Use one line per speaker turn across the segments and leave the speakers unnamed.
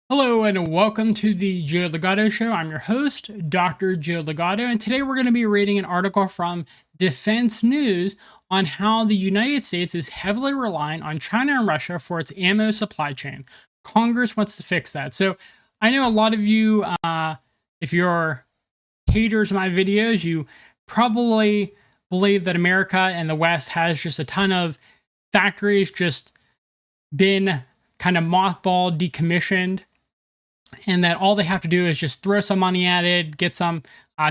Hello and welcome to the Joe Ligato Show. I'm your host, Dr. Joe Ligato, and today we're going to be reading an article from Defense News on how the United States is heavily reliant on China and Russia for its ammo supply chain. Congress wants to fix that. So I know a lot of you, if you're haters of my videos, you probably believe that America and the West has just a ton of factories just been kind of mothballed, decommissioned, and that all they have to do is just throw some money at it, get some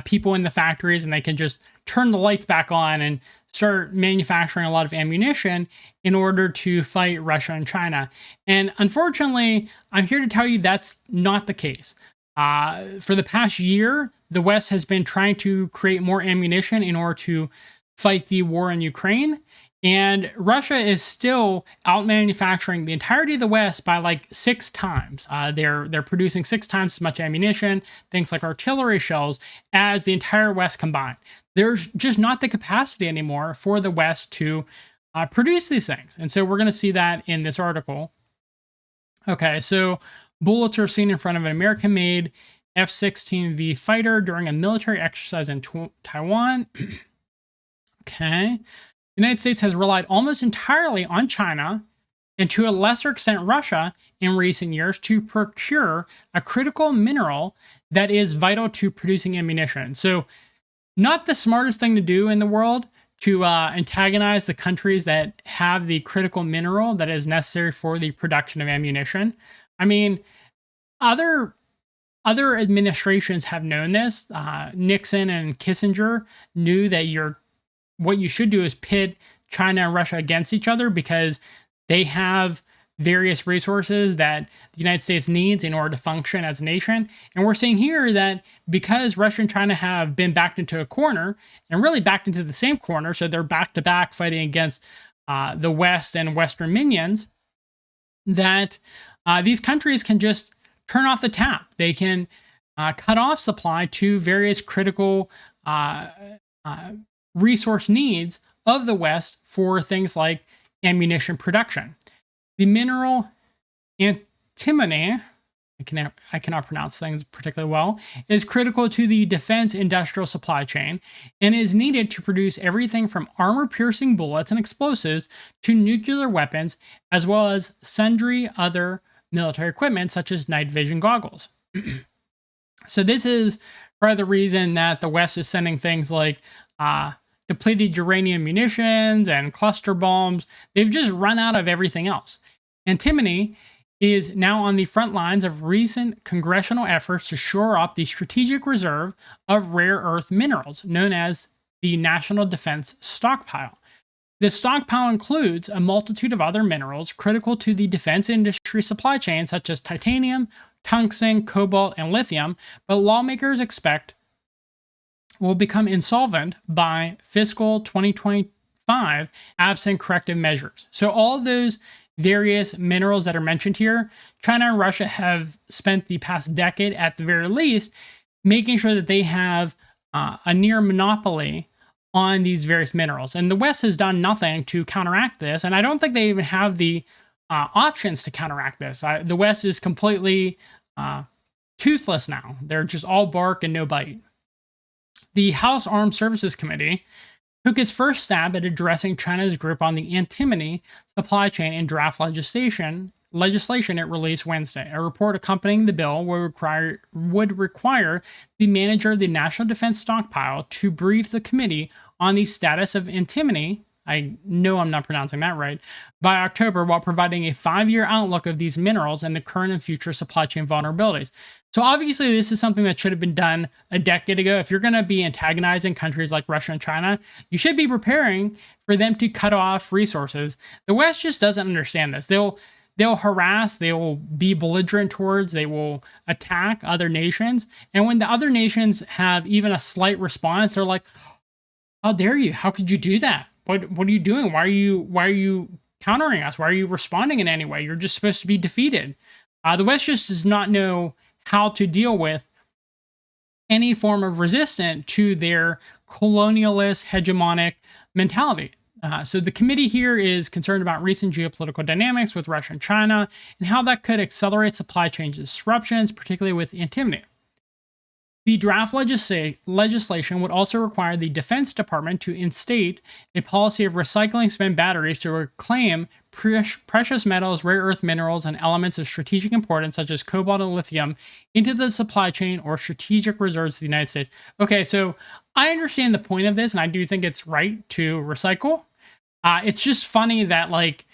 people in the factories, and they can just turn the lights back on and start manufacturing a lot of ammunition in order to fight Russia and China. And unfortunately, I'm here to tell you that's not the case. For the past year, the West has been trying to create more ammunition in order to fight the war in Ukraine. And Russia is still out manufacturing the entirety of the West by like 6 times. They're producing 6 times as much ammunition, things like artillery shells, as the entire West combined. There's just not the capacity anymore for the West to produce these things. And so we're going to see that in this article. Okay, so bullets are seen in front of an American-made F-16V fighter during a military exercise in Taiwan. Okay. The United States has relied almost entirely on China and to a lesser extent Russia in recent years to procure a critical mineral that is vital to producing ammunition. So not the smartest thing to do in the world to antagonize the countries that have the critical mineral that is necessary for the production of ammunition. I mean, other administrations have known this. Nixon and Kissinger knew that what you should do is pit China and Russia against each other because they have various resources that the United States needs in order to function as a nation. And we're seeing here that because Russia and China have been backed into a corner and really backed into the same corner, so they're back to back fighting against the West and Western minions, that these countries can just turn off the tap. They can cut off supply to various critical resource needs of the West for things like ammunition production. The mineral antimony, I cannot pronounce things particularly well, is critical to the defense industrial supply chain and is needed to produce everything from armor-piercing bullets and explosives to nuclear weapons, as well as sundry other military equipment such as night vision goggles. So this is part of the reason that the West is sending things like depleted uranium munitions and cluster bombs. They've just run out of everything else. Antimony is now on the front lines of recent congressional efforts to shore up the strategic reserve of rare earth minerals, known as the National Defense Stockpile. This stockpile includes a multitude of other minerals critical to the defense industry supply chain, such as titanium, tungsten, cobalt, and lithium, but lawmakers expect will become insolvent by fiscal 2025 absent corrective measures. So all of those various minerals that are mentioned here, China and Russia have spent the past decade at the very least making sure that they have a near monopoly on these various minerals. And the West has done nothing to counteract this, and I don't think they even have the options to counteract this. The West is completely toothless now. They're just all bark and no bite. The House Armed Services Committee took its first stab at addressing China's grip on the antimony supply chain in draft legislation it released Wednesday. A report accompanying the bill would require the manager of the National Defense Stockpile to brief the committee on the status of antimony, I know I'm not pronouncing that right, by October, while providing a 5-year outlook of these minerals and the current and future supply chain vulnerabilities. So obviously this is something that should have been done a decade ago. If you're going to be antagonizing countries like Russia and China, you should be preparing for them to cut off resources. The West just doesn't understand this. They'll harass, they will be belligerent towards, they will attack other nations. And when the other nations have even a slight response, they're like, how dare you? How could you do that? What are you doing? Why are you countering us? Why are you responding in any way? You're just supposed to be defeated. The West just does not know how to deal with any form of resistance to their colonialist, hegemonic mentality. So the committee here is concerned about recent geopolitical dynamics with Russia and China and how that could accelerate supply chain disruptions, particularly with antimony. The draft legislation would also require the Defense Department to instate a policy of recycling spent batteries to reclaim precious metals, rare earth minerals, and elements of strategic importance, such as cobalt and lithium, into the supply chain or strategic reserves of the United States. Okay, so I understand the point of this, and I do think it's right to recycle. It's just funny that, like,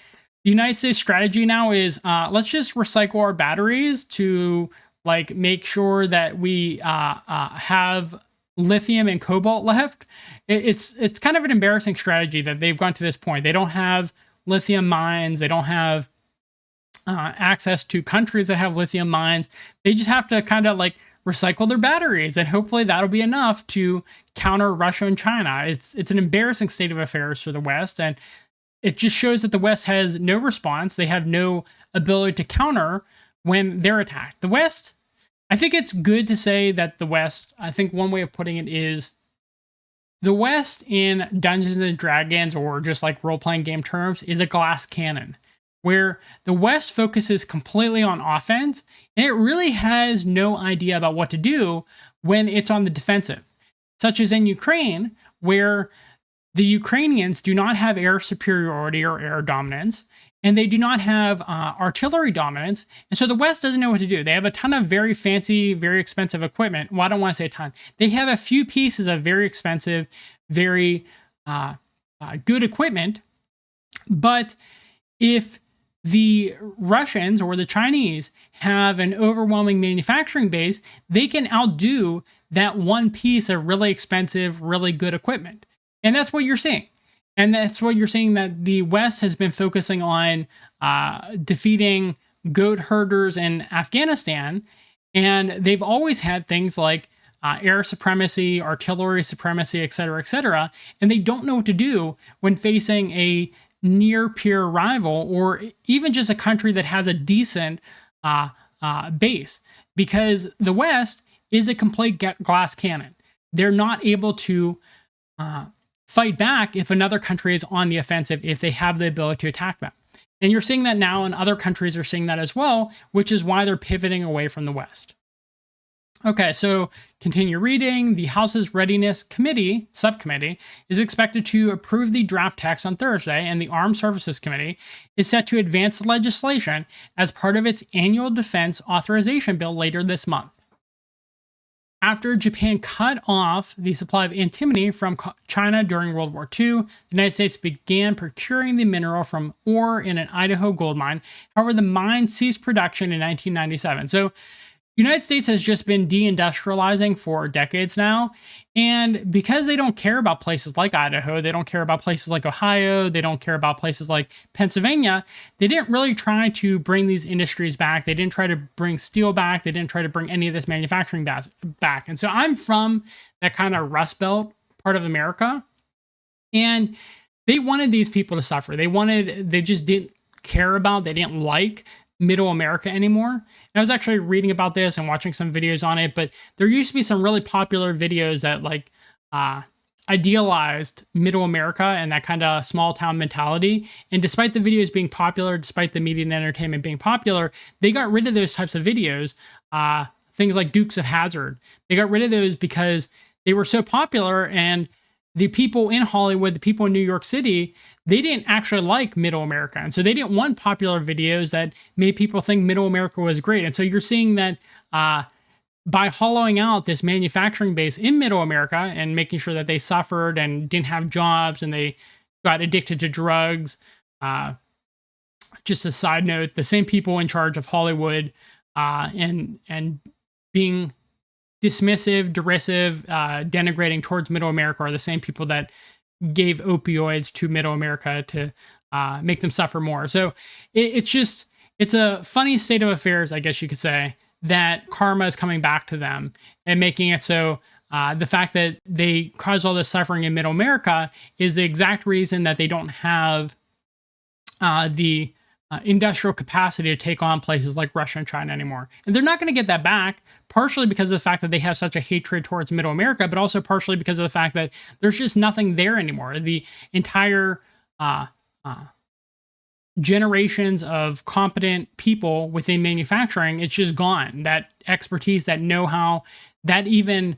the United States strategy now is let's just recycle our batteries to like make sure that we have lithium and cobalt left. It's kind of an embarrassing strategy that they've gone to this point. They don't have lithium mines. They don't have access to countries that have lithium mines. They just have to kind of like recycle their batteries, and hopefully that'll be enough to counter Russia and China. It's an embarrassing state of affairs for the West, and it just shows that the West has no response. They have no ability to counter when they're attacked. The West, I think it's good to say that the West, I think one way of putting it is the West in Dungeons and Dragons, or just like role-playing game terms, is a glass cannon, where the West focuses completely on offense, and it really has no idea about what to do when it's on the defensive, such as in Ukraine, where the Ukrainians do not have air superiority or air dominance, and they do not have artillery dominance. And so the West doesn't know what to do. They have a ton of very fancy, very expensive equipment. Well, I don't want to say a ton. They have a few pieces of very expensive, very good equipment. But if the Russians or the Chinese have an overwhelming manufacturing base, they can outdo that one piece of really expensive, really good equipment. And that's what you're seeing. And that's what you're seeing, that the West has been focusing on defeating goat herders in Afghanistan. And they've always had things like air supremacy, artillery supremacy, et cetera, and they don't know what to do when facing a near-peer rival, or even just a country that has a decent base. Because the West is a complete glass cannon. They're not able to fight back if another country is on the offensive, if they have the ability to attack them. And you're seeing that now, and other countries are seeing that as well, which is why they're pivoting away from the West. Okay, so continue reading. The House's Readiness Committee, subcommittee, is expected to approve the draft text on Thursday, and the Armed Services Committee is set to advance the legislation as part of its annual defense authorization bill later this month. After Japan cut off the supply of antimony from China during World War II, the United States began procuring the mineral from ore in an Idaho gold mine. However, the mine ceased production in 1997. So the United States has just been deindustrializing for decades now. And because they don't care about places like Idaho, they don't care about places like Ohio, they don't care about places like Pennsylvania, they didn't really try to bring these industries back. They didn't try to bring steel back. They didn't try to bring any of this manufacturing back. And so I'm from that kind of Rust Belt part of America. And they wanted these people to suffer. They just didn't care about, they didn't like Middle America anymore. And I was actually reading about this and watching some videos on it, but there used to be some really popular videos that like idealized Middle America and that kind of small town mentality. And despite the videos being popular, despite the media and entertainment being popular, they got rid of those types of videos. Things like Dukes of Hazzard. They got rid of those because they were so popular, and the people in Hollywood, the people in New York City, they didn't actually like Middle America. And so they didn't want popular videos that made people think Middle America was great. And so you're seeing that by hollowing out this manufacturing base in Middle America and making sure that they suffered and didn't have jobs and they got addicted to drugs. Just a side note, the same people in charge of Hollywood and being dismissive, derisive, denigrating towards Middle America are the same people that gave opioids to Middle America to make them suffer more. So it's a funny state of affairs, I guess you could say, that karma is coming back to them and making it so the fact that they caused all this suffering in Middle America is the exact reason that they don't have the industrial capacity to take on places like Russia and China anymore. And they're not going to get that back, partially because of the fact that they have such a hatred towards Middle America, but also partially because of the fact that there's just nothing there anymore. The entire uh, uh, generations of competent people within manufacturing, it's just gone. That expertise, that know-how, that even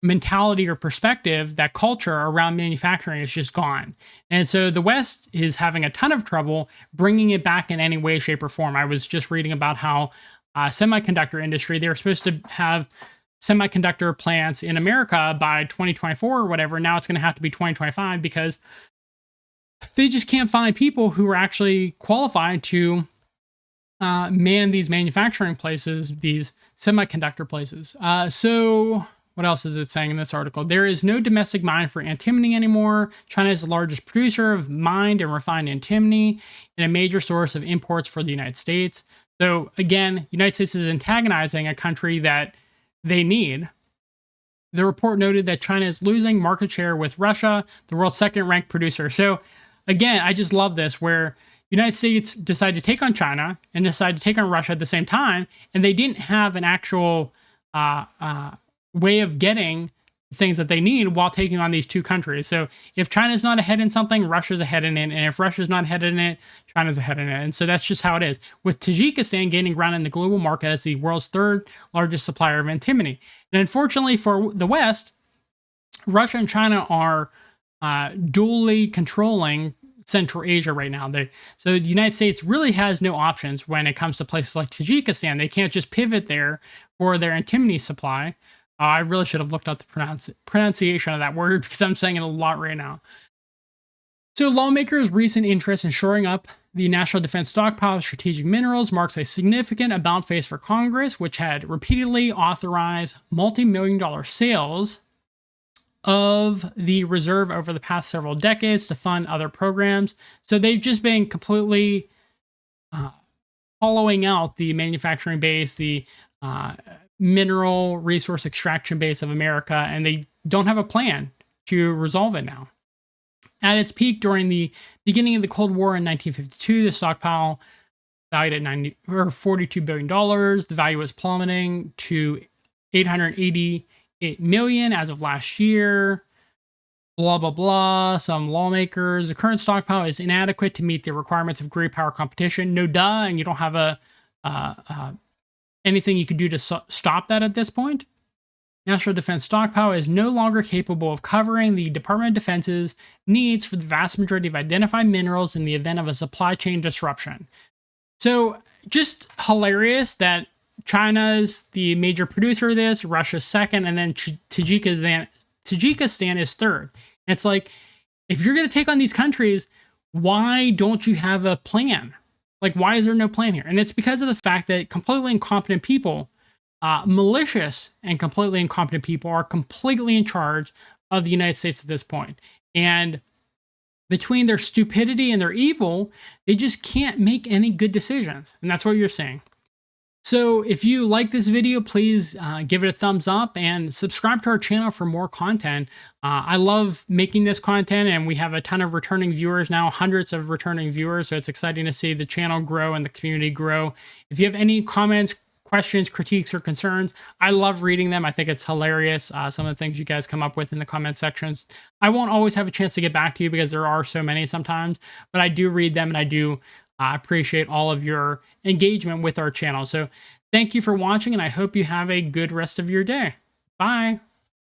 mentality or perspective, that culture around manufacturing is just gone. And so the West is having a ton of trouble bringing it back in any way, shape, or form. I was just reading about how semiconductor industry, they were supposed to have semiconductor plants in America by 2024 or whatever. Now it's going to have to be 2025 because they just can't find people who are actually qualified to man these manufacturing places, these semiconductor places. So what else is it saying in this article? There is no domestic mine for antimony anymore. China is the largest producer of mined and refined antimony and a major source of imports for the United States. So again, United States is antagonizing a country that they need. The report noted that China is losing market share with Russia, the world's second-ranked producer. So again, I just love this, where United States decided to take on China and decided to take on Russia at the same time, and they didn't have an actual way of getting things that they need while taking on these two countries. So if China's not ahead in something, Russia's ahead in it, and if Russia's not ahead in it, China's ahead in it. And so that's just how it is, with Tajikistan gaining ground in the global market as the world's third largest supplier of antimony. And unfortunately for the West, Russia and China are dually controlling Central Asia right now. So the United States really has no options when it comes to places like Tajikistan. They can't just pivot there for their antimony supply. I really should have looked up the pronunciation of that word because I'm saying it a lot right now. So lawmakers' recent interest in shoring up the national defense stockpile of strategic minerals marks a significant about face for Congress, which had repeatedly authorized multi-million-dollar sales of the reserve over the past several decades to fund other programs. So they've just been completely hollowing out the manufacturing base, the mineral resource extraction base of America, and they don't have a plan to resolve it now. At its peak during the beginning of the Cold War in 1952, the stockpile valued at $42 billion. The value was plummeting to $888 million as of last year. Blah, blah, blah. Some lawmakers. The current stockpile is inadequate to meet the requirements of great power competition. No duh, and you don't have anything you could do to stop that at this point. National Defense Stockpile is no longer capable of covering the Department of Defense's needs for the vast majority of identified minerals in the event of a supply chain disruption. So just hilarious that China's the major producer of this, Russia's second, and then Tajikistan is third. And it's like, if you're going to take on these countries, why don't you have a plan? Like, why is there no plan here? And it's because of the fact that completely incompetent people, malicious and completely incompetent people, are completely in charge of the United States at this point. And between their stupidity and their evil, they just can't make any good decisions. And that's what you're saying. So if you like this video, please give it a thumbs up and subscribe to our channel for more content. I love making this content, and we have a ton of returning viewers now, hundreds of returning viewers. So it's exciting to see the channel grow and the community grow. If you have any comments, questions, critiques, or concerns, I love reading them. I think it's hilarious, some of the things you guys come up with in the comment sections. I won't always have a chance to get back to you because there are so many sometimes, but I do read them, and I do appreciate all of your engagement with our channel. So thank you for watching, and I hope you have a good rest of your day. Bye.